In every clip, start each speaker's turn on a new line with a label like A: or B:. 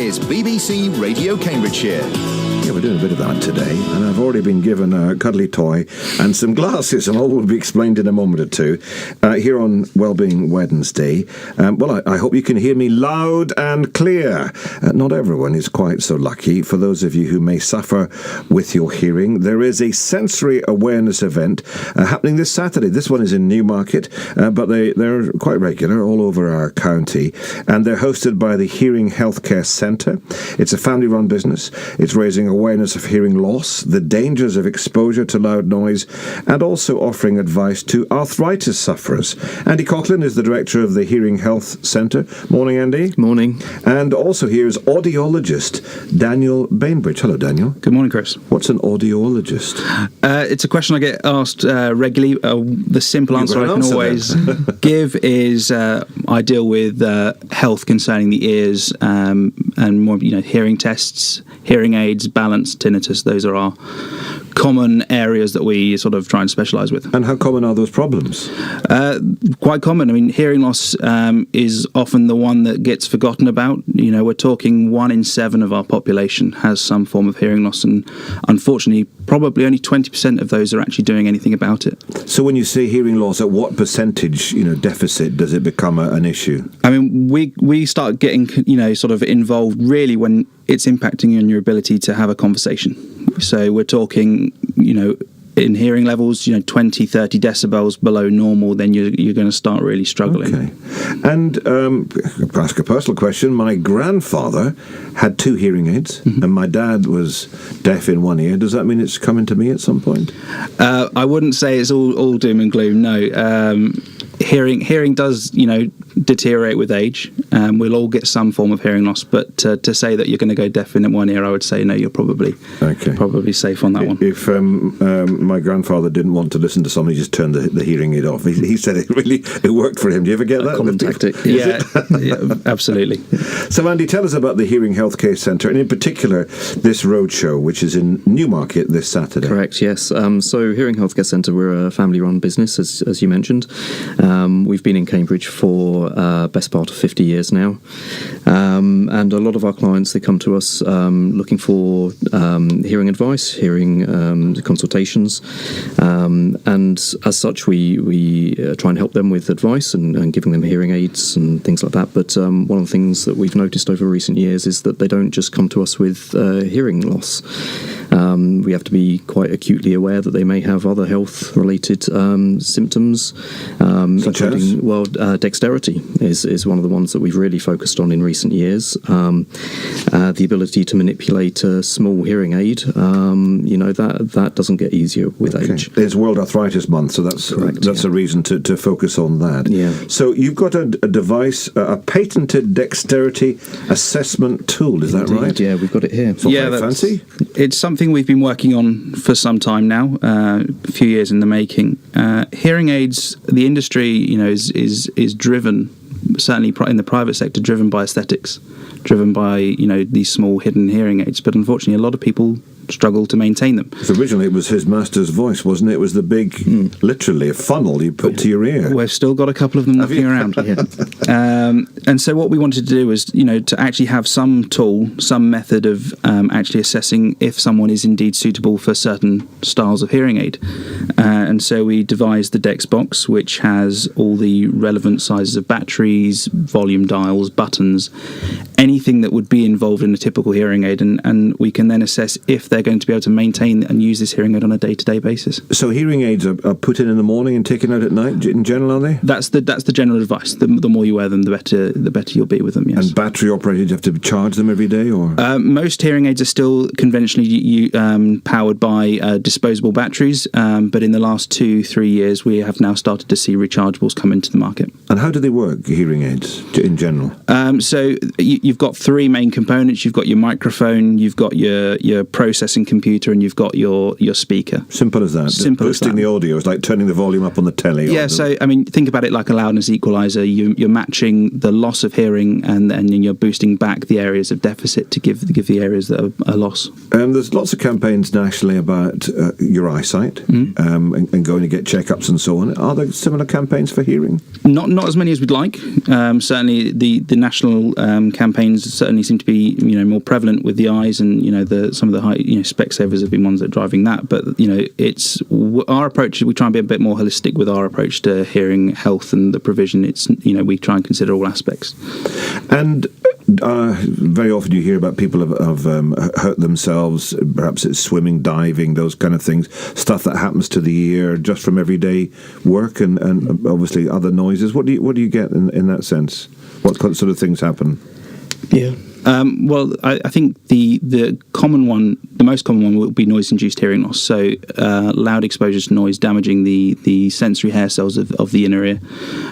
A: is BBC Radio Cambridgeshire.
B: Yeah, we're doing a bit of that today, and I've already been given a cuddly toy and some glasses, and all will be explained in a moment or two here on Wellbeing Wednesday. I hope you can hear me loud and clear. Not everyone is quite so lucky. For those of you who may suffer with your hearing, there is a sensory awareness event happening this Saturday. This one is in Newmarket, but they're quite regular all over our county, and they're hosted by the Hearing Healthcare Centre. It's a family-run business. It's raising awareness of hearing loss, the dangers of exposure to loud noise, and also offering advice to arthritis sufferers. Andy Coughlin is the director of the Hearing Health Centre. Morning, Andy.
C: Morning.
B: And also here is audiologist Daniel Bainbridge. Hello, Daniel.
C: Good morning, Chris.
B: What's an audiologist?
C: It's a question I get asked regularly. The simple answer I can always give is I deal with health concerning the ears and more, hearing tests, hearing aids, balance, tinnitus. Those are our common areas that we sort of try and specialise with.
B: And how common are those problems?
C: Quite common. I mean, hearing loss is often the one that gets forgotten about. We're talking 1 in 7 of our population has some form of hearing loss, and unfortunately, probably only 20% of those are actually doing anything about it.
B: So when you say hearing loss, at what percentage, deficit does it become an issue?
C: I mean, we start getting, sort of involved really when it's impacting on your ability to have a conversation. So we're talking, in hearing levels, 20, 30 decibels below normal, then you're going to start really struggling.
B: Okay. And I'll ask a personal question. My grandfather had 2 hearing aids, and my dad was deaf in one ear. Does that mean it's coming to me at some point?
C: I wouldn't say it's all doom and gloom, no. Hearing does, deteriorate with age. We'll all get some form of hearing loss, but to say that you're going to go deaf in one ear, I would say no, you're probably safe on that one.
B: If my grandfather didn't want to listen to somebody, just turned the hearing aid off. He said it worked for him. Do you ever get that?
C: Common tactic. Yeah, absolutely.
B: So Andy, tell us about the Hearing Healthcare Centre, and in particular this roadshow, which is in Newmarket this Saturday.
D: Correct, yes. So Hearing Healthcare Centre, we're a family-run business, as you mentioned. We've been in Cambridge for best part of 50 years now, and a lot of our clients, they come to us looking for hearing advice, hearing consultations, and as such we try and help them with advice and giving them hearing aids and things like that. But one of the things that we've noticed over recent years is that they don't just come to us with hearing loss. We have to be quite acutely aware that they may have other health-related symptoms,
B: such as?
D: Well, dexterity is one of the ones that we've really focused on in recent years. The ability to manipulate a small hearing aid, that doesn't get easier with age.
B: It's World Arthritis Month, so that's correct, that's a reason to focus on that.
D: Yeah.
B: So you've got a device, a patented dexterity assessment tool, is that right?
D: Yeah, we've got it here.
B: It's not very fancy.
C: It's something we've been working on for some time now, a few years in the making. Hearing aids, the industry, is driven, certainly in the private sector, driven by aesthetics, driven by, these small hidden hearing aids. But unfortunately, a lot of people struggle to maintain them.
B: So originally it was his master's voice, wasn't it? It was the big, literally, a funnel you put to your ear.
C: We've still got a couple of them knocking around. And so what we wanted to do was, to actually have some tool, some method of actually assessing if someone is indeed suitable for certain styles of hearing aid. And so we devised the DexBox, which has all the relevant sizes of batteries, volume dials, buttons, anything that would be involved in a typical hearing aid, and we can then assess if they're going to be able to maintain and use this hearing aid on a day-to-day basis. So
B: hearing aids are put in the morning and taken out at night, in general, are they?
C: That's the general advice. The more you wear them, the better you'll be with them, yes.
B: And battery operated, you have to charge them every day, or?
C: Most hearing aids are still conventionally powered by disposable batteries, but in the last 2-3 years we have now started to see rechargeables come into the market.
B: And how do they work, hearing aids, in general?
C: So you've got 3 main components. You've got your microphone, you've got your processor processing computer and you've got your speaker.
B: Simple as that.
C: Simple as
B: Boosting
C: that.
B: the audio is like turning the volume up on the telly.
C: Yeah, so I mean, think about it like a loudness equalizer. You're matching the loss of hearing, and then you're boosting back the areas of deficit to give the areas that are loss.
B: There's lots of campaigns nationally about your eyesight and going to get checkups and so on. Are there similar campaigns for hearing?
C: Not as many as we'd like. Certainly, the national campaigns certainly seem to be more prevalent with the eyes, and some of the high Specsavers have been ones that are driving that. But it's our approach. We try and be a bit more holistic with our approach to hearing health and the provision. It's we try and consider all aspects.
B: And very often you hear about people have hurt themselves. Perhaps it's swimming, diving, those kind of things. Stuff that happens to the ear just from everyday work and obviously other noises. What do you get in that sense? What sort of things happen?
D: Yeah.
C: Well, I think the most common one will be noise-induced hearing loss. So loud exposure to noise damaging the sensory hair cells of the inner ear.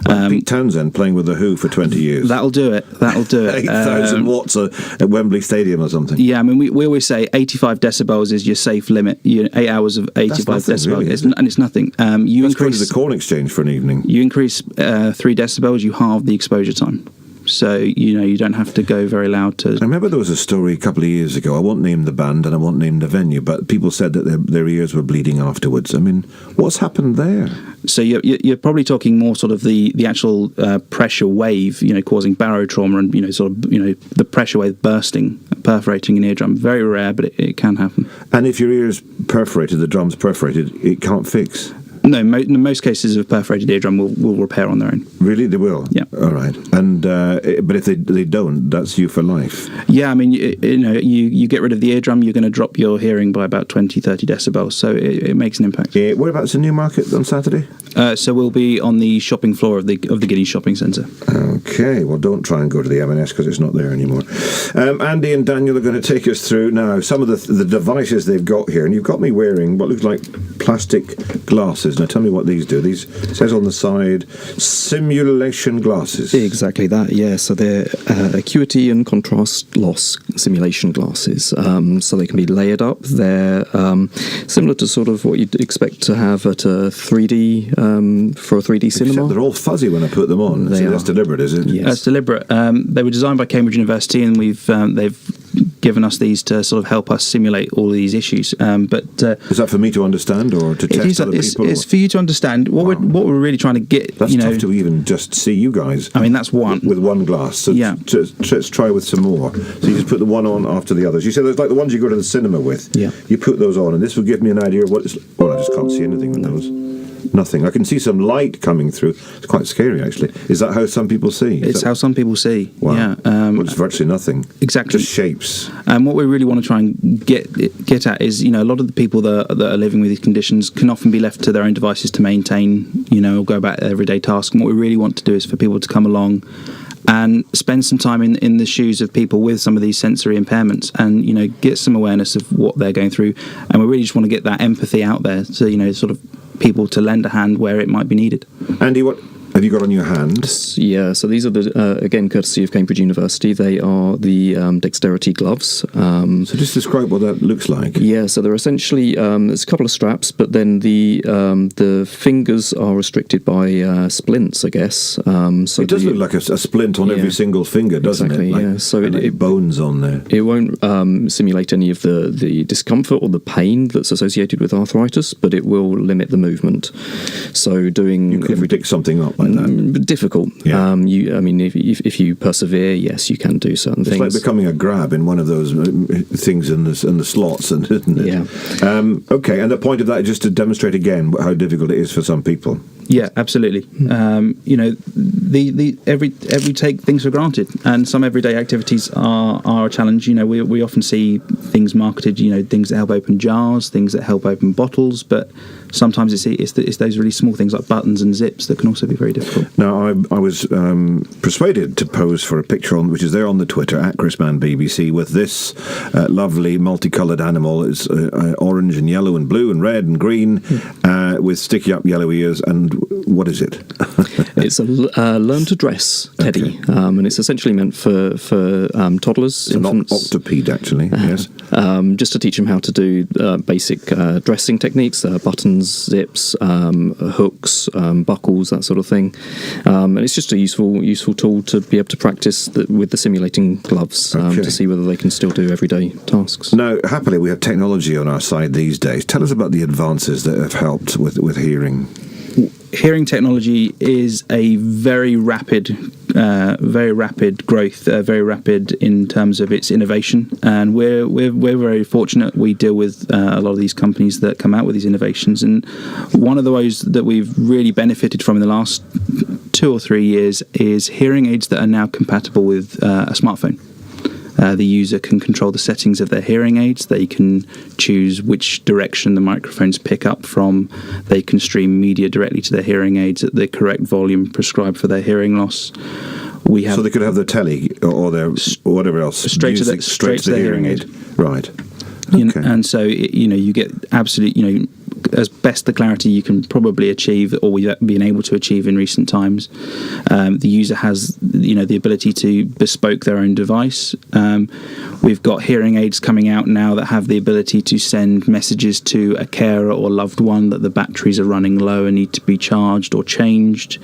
B: Like Pete Townsend playing with The Who for 20 years.
C: That'll do it.
B: 8,000 watts at Wembley Stadium or something.
C: Yeah, I mean, we always say 85 decibels is your safe limit. 8 hours of 85 decibels,
B: really,
C: and it's nothing. You
B: Let's go
C: increase
B: to the Corn Exchange for an evening.
C: You increase 3 decibels, you halve the exposure time. So, you don't have to go very loud to...
B: I remember there was a story a couple of years ago. I won't name the band and I won't name the venue, but people said that their ears were bleeding afterwards. I mean, what's happened there?
C: So you're probably talking more sort of the actual pressure wave, causing barotrauma and, sort of, the pressure wave bursting, perforating an eardrum. Very rare, but it can happen.
B: And if your ear's perforated, the drum's perforated, it can't fix?
C: No, in most cases of perforated eardrum will repair on their own.
B: Really? They will?
C: Yeah.
B: All right. And but if they don't, that's you for life?
C: Yeah, I mean, you get rid of the eardrum, you're going to drop your hearing by about 20, 30 decibels, so it makes an impact.
B: Whereabouts in Newmarket on Saturday?
C: So we'll be on the shopping floor of the Guineas Shopping Centre.
B: Okay, well, don't try and go to the M&S because it's not there anymore. Andy and Daniel are going to take us through now some of the devices they've got here, and you've got me wearing what looks like plastic glasses. Now, tell me what these do. These, it says on the side, simulation glasses.
D: Exactly that, yeah. So they're acuity and contrast loss simulation glasses. So they can be layered up. They're similar to sort of what you'd expect to have at a 3D, for a 3D cinema.
B: Except they're all fuzzy when I put them on.
D: They
B: so
D: are.
B: that's deliberate, is it?
D: Yes.
C: That's deliberate. They were designed by Cambridge University, and they've given us these to sort of help us simulate all of these issues. But
B: is that for me to understand or to test other people?
C: It's for you to understand. What we're really trying to get.
B: That's tough to even just see you guys.
C: I mean, that's one
B: with one glass. So
C: yeah.
B: Let's try with some more. So you just put the one on after the others. You said there's like the ones you go to the cinema with.
C: Yeah.
B: You put those on, and this will give me an idea of what it's. Well, I just can't see anything with those. Nothing. I can see some light coming through. It's quite scary, actually. Is that how some people see?
C: It's how some people see.
B: Wow.
C: Yeah.
B: Well, it's virtually nothing.
C: Exactly.
B: Just shapes.
C: And what we really want to try and get at is, a lot of the people that are living with these conditions can often be left to their own devices to maintain, or go about their everyday tasks. And what we really want to do is for people to come along and spend some time in the shoes of people with some of these sensory impairments and, get some awareness of what they're going through. And we really just want to get that empathy out there so, sort of people to lend a hand where it might be needed.
B: Andy, what have you got on your hand?
D: Yeah, so these are again courtesy of Cambridge University. They are the dexterity gloves.
B: So just describe what that looks like.
D: Yeah, so they're essentially there's a couple of straps, but then the fingers are restricted by splints, I guess. So
B: it does look like a splint on every single finger, doesn't
D: exactly,
B: it?
D: Yeah. So
B: it bones on there.
D: It won't simulate any of the discomfort or the pain that's associated with arthritis, but it will limit the movement. So
B: you couldn't dig something up like that.
D: Difficult.
B: Yeah.
D: If you persevere, yes, you can do certain things.
B: It's like becoming a grab in one of those things in the slots, isn't it?
D: Yeah.
B: Okay, and the point of that is just to demonstrate again how difficult it is for some people.
C: Yeah, absolutely. Every take things for granted, and some everyday activities are a challenge. We often see things marketed, things that help open jars, things that help open bottles, but sometimes it's those really small things like buttons and zips that can also be very difficult.
B: Now, I was persuaded to pose for a picture which is there on the Twitter at ChrisMannBBC with this lovely multicoloured animal. It's orange and yellow and blue and red and green with sticky up yellow ears. And what is it?
D: It's a learn to dress teddy, and it's essentially meant for toddlers, infants.
B: An octopede, actually. Yes.
D: Just to teach them how to do basic dressing techniques, buttons, zips, hooks, buckles, that sort of thing. And it's just a useful tool to be able to practice with the simulating gloves to see whether they can still do everyday tasks.
B: Now, happily, we have technology on our side these days. Tell us about the advances that have helped with hearing.
C: Hearing technology is a very rapid growth, very rapid in terms of its innovation, and we're very fortunate. We deal with a lot of these companies that come out with these innovations, and one of the ways that we've really benefited from in the last 2 or 3 years is hearing aids that are now compatible with a smartphone. The user can control the settings of their hearing aids. They can choose which direction the microphones pick up from. They can stream media directly to their hearing aids at the correct volume prescribed for their hearing loss. So they could have their telly or their whatever else straight to the hearing aid.
B: Right.
C: Okay. And so you get absolute as best the clarity you can probably achieve, or we've been able to achieve in recent times. The user has the ability to bespoke their own device. We've got hearing aids coming out now that have the ability to send messages to a carer or loved one that the batteries are running low and need to be charged or changed.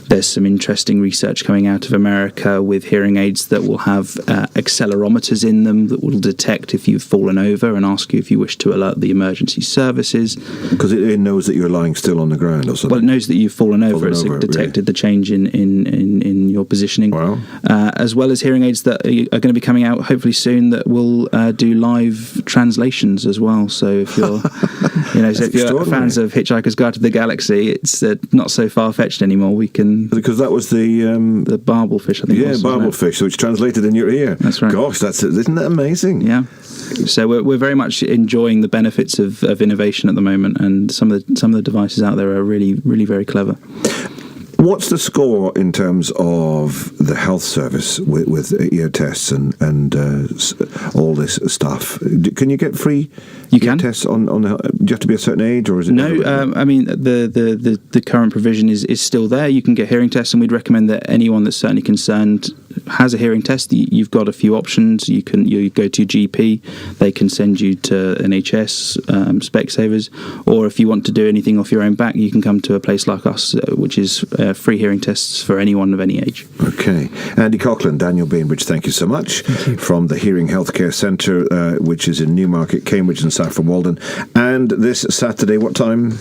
C: There's some interesting research coming out of America with hearing aids that will have accelerometers in them that will detect if you've fallen over and ask you if you wish to alert the emergency services.
B: Because it knows that you're lying still on the ground or something?
C: Well, it knows that you've fallen over. It's detected the change in your positioning.
B: Wow.
C: As well as hearing aids that are going to be coming out hopefully soon that will do live translations as well. So if you're if you're fans of Hitchhiker's Guide to the Galaxy, it's not so far-fetched anymore. We can...
B: Because that was the
C: barbelfish, I think.
B: Yeah, barbelfish, which translated in your ear.
C: That's right.
B: Gosh, isn't that amazing?
C: Yeah. So we're very much enjoying the benefits of innovation at the moment, and some of the devices out there are really, really very clever.
B: What's the score in terms of the health service with ear tests and all this stuff? Can you get free ear tests on? Do you have to be a certain age, or is it?
C: No, I mean the current provision is still there. You can get hearing tests, and we'd recommend that anyone that's certainly concerned has a hearing test. You've got a few options. You go to your GP. They can send you to NHS, Specsavers, or if you want to do anything off your own back, you can come to a place like us, which is free hearing tests for anyone of any age.
B: Okay. Andy Coughlin, Daniel Bainbridge, thank you so much. From the Hearing Healthcare Centre, which is in Newmarket, Cambridge and Saffron Walden. And this Saturday, what time?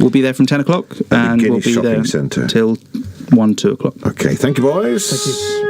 C: We'll be there from 10 o'clock, and we'll be there
B: Centre
C: till 1-2 o'clock.
B: Okay, thank you, boys.
C: Thank you.